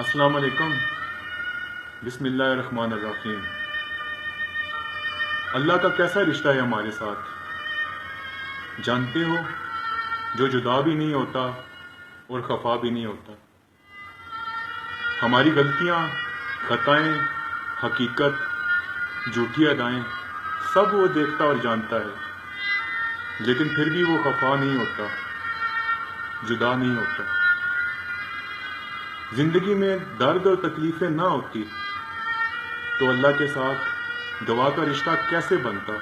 السلام علیکم۔ بسم اللہ الرحمن الرحیم۔ اللہ کا کیسا رشتہ ہے ہمارے ساتھ، جانتے ہو؟ جو جدا بھی نہیں ہوتا اور خفا بھی نہیں ہوتا۔ ہماری غلطیاں، خطائیں، حقیقت، جھوٹی ادائیں سب وہ دیکھتا اور جانتا ہے، لیکن پھر بھی وہ خفا نہیں ہوتا، جدا نہیں ہوتا۔ زندگی میں درد اور تکلیفیں نہ ہوتی تو اللہ کے ساتھ دعا کا رشتہ کیسے بنتا؟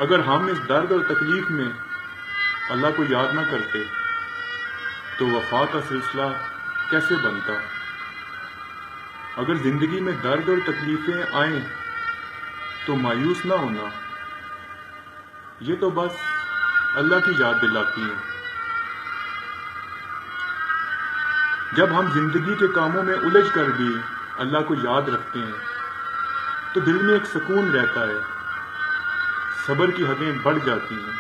اگر ہم اس درد اور تکلیف میں اللہ کو یاد نہ کرتے تو وفا کا سلسلہ کیسے بنتا؟ اگر زندگی میں درد اور تکلیفیں آئیں تو مایوس نہ ہونا، یہ تو بس اللہ کی یاد دلاتی ہیں۔ جب ہم زندگی کے کاموں میں الجھ کر بھی اللہ کو یاد رکھتے ہیں تو دل میں ایک سکون رہتا ہے، صبر کی حدیں بڑھ جاتی ہیں۔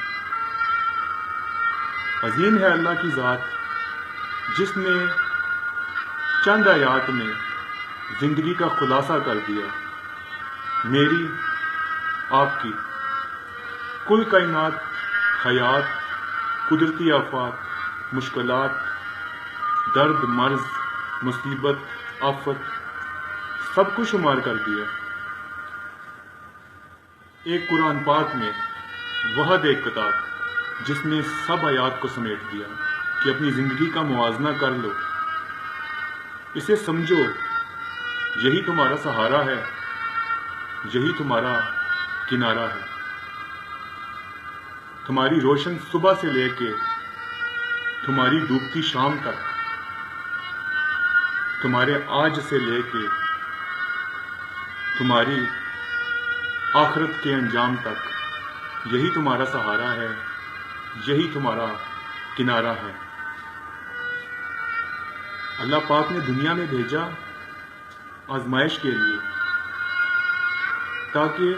عظیم ہے اللہ کی ذات جس نے چند آیات میں زندگی کا خلاصہ کر دیا۔ میری، آپ کی، کل کائنات، حیات، قدرتی آفات، مشکلات، درد، مرض، مصیبت، آفت، سب کو شمار کر دیا۔ ایک قرآن پاک میں وحد ایک کتاب جس نے سب آیات کو سمیٹ دیا کہ اپنی زندگی کا موازنہ کر لو، اسے سمجھو، یہی تمہارا سہارا ہے، یہی تمہارا کنارہ ہے۔ تمہاری روشن صبح سے لے کے تمہاری ڈوبتی شام تک، تمہارے آج سے لے کے تمہاری آخرت کے انجام تک، یہی تمہارا سہارا ہے، یہی تمہارا کنارہ ہے۔ اللہ پاک نے دنیا میں بھیجا آزمائش کے لیے، تاکہ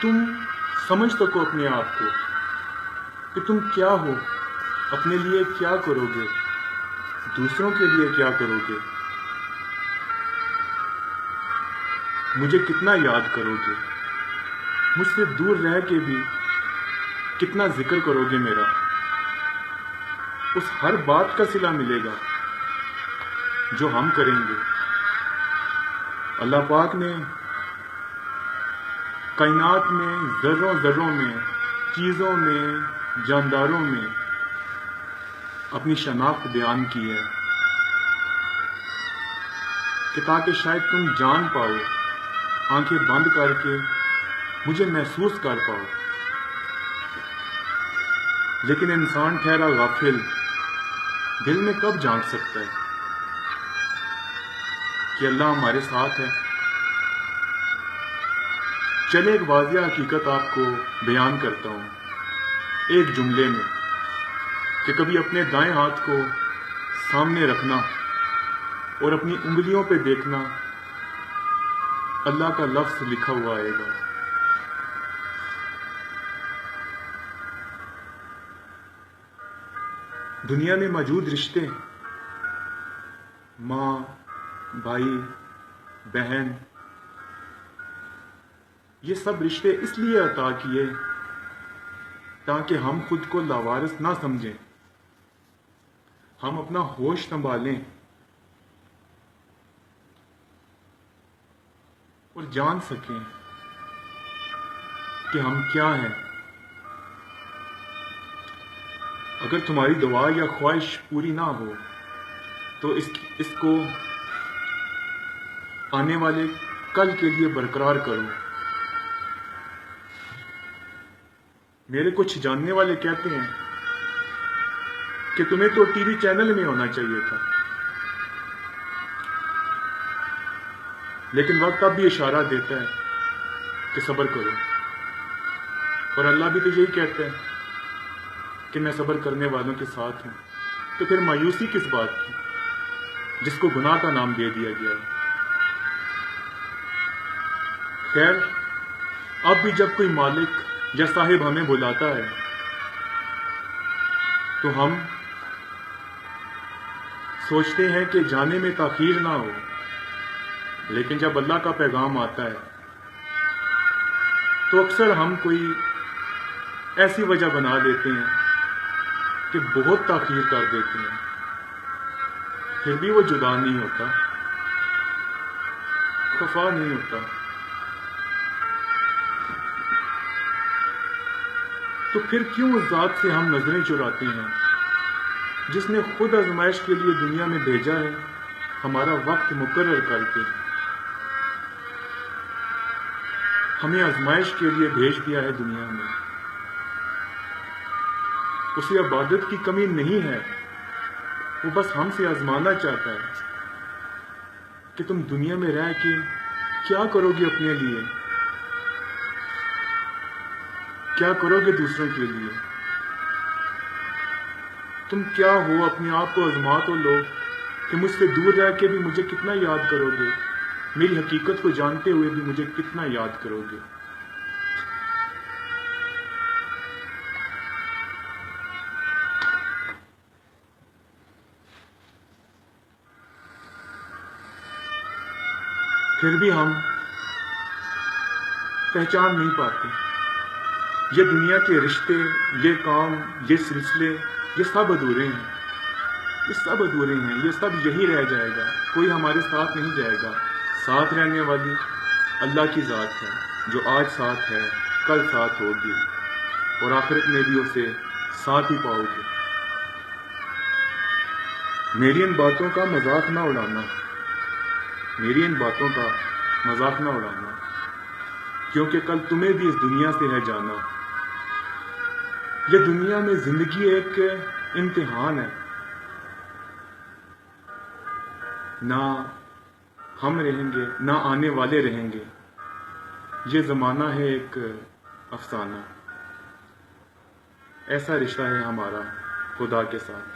تم سمجھ سکو اپنے آپ کو کہ تم کیا ہو، اپنے لیے کیا کرو گے، دوسروں کے لیے کیا کرو گے، مجھے کتنا یاد کرو گے، مجھ سے دور رہ کے بھی کتنا ذکر کرو گے میرا۔ اس ہر بات کا صلہ ملے گا جو ہم کریں گے۔ اللہ پاک نے کائنات میں ذروں ذروں میں، چیزوں میں، جانداروں میں اپنی شناخت بیان کی ہے کہ تاکہ شاید تم جان پاؤ، آنکھیں بند کر کے مجھے محسوس کر پاؤ۔ لیکن انسان ٹھہرا غافل دل میں کب جان سکتا ہے کہ اللہ ہمارے ساتھ ہے؟ چلے ایک واضح حقیقت آپ کو بیان کرتا ہوں ایک جملے میں، کہ کبھی اپنے دائیں ہاتھ کو سامنے رکھنا اور اپنی انگلیوں پہ دیکھنا، اللہ کا لفظ لکھا ہوا آئے گا۔ دنیا میں موجود رشتے، ماں، بھائی، بہن، یہ سب رشتے اس لیے عطا کیے تاکہ ہم خود کو لاوارث نہ سمجھیں، ہم اپنا ہوش سنبھالیں اور جان سکیں کہ ہم کیا ہیں۔ اگر تمہاری دعا یا خواہش پوری نہ ہو تو اس کو آنے والے کل کے لیے برقرار کرو۔ میرے کچھ جاننے والے کہتے ہیں کہ تمہیں تو ٹی وی چینل میں ہونا چاہیے تھا، لیکن وقت اب بھی اشارہ دیتا ہے کہ صبر کرو، اور اللہ بھی تو یہی کہتا ہے کہ میں صبر کرنے والوں کے ساتھ ہوں۔ تو پھر مایوسی کس بات کی جس کو گناہ کا نام دے دیا گیا ہے؟ خیر، اب بھی جب کوئی مالک یا صاحب ہمیں بلاتا ہے تو ہم سوچتے ہیں کہ جانے میں تاخیر نہ ہو، لیکن جب اللہ کا پیغام آتا ہے تو اکثر ہم کوئی ایسی وجہ بنا لیتے ہیں کہ بہت تاخیر کر دیتے ہیں، پھر بھی وہ جدا نہیں ہوتا، خفا نہیں ہوتا۔ تو پھر کیوں اس ذات سے ہم نظریں چراتے ہیں جس نے خود آزمائش کے لیے دنیا میں بھیجا ہے، ہمارا وقت مقرر کر کے ہمیں آزمائش کے لیے بھیج دیا ہے دنیا میں۔ اسے عبادت کی کمی نہیں ہے، وہ بس ہم سے آزمانا چاہتا ہے کہ تم دنیا میں رہ کے کیا کرو گے اپنے لیے، کیا کرو گے دوسروں کے لیے، تم کیا ہو، اپنے آپ کو آزما تو لو کہ مجھ سے دور رہ کے بھی مجھے کتنا یاد کرو گے، میری حقیقت کو جانتے ہوئے بھی مجھے کتنا یاد کرو گے۔ پھر بھی ہم پہچان نہیں پاتے، یہ دنیا کے رشتے، یہ کام، یہ سلسلے، یہ سب ادھورے ہیں، یہ سب ادھورے ہیں، یہ سب یہی رہ جائے گا، کوئی ہمارے ساتھ نہیں جائے گا۔ ساتھ رہنے والی اللہ کی ذات ہے جو آج ساتھ ہے، کل ساتھ ہوگی، اور آخرت میں بھی اسے ساتھ ہی پاؤ گے۔ میری ان باتوں کا مذاق نہ اڑانا، میری ان باتوں کا مذاق نہ اڑانا، کیونکہ کل تمہیں بھی اس دنیا سے ہے جانا۔ یہ دنیا میں زندگی ایک امتحان ہے، نہ ہم رہیں گے نہ آنے والے رہیں گے، یہ زمانہ ہے ایک افسانہ، ایسا رشتہ ہے ہمارا خدا کے ساتھ۔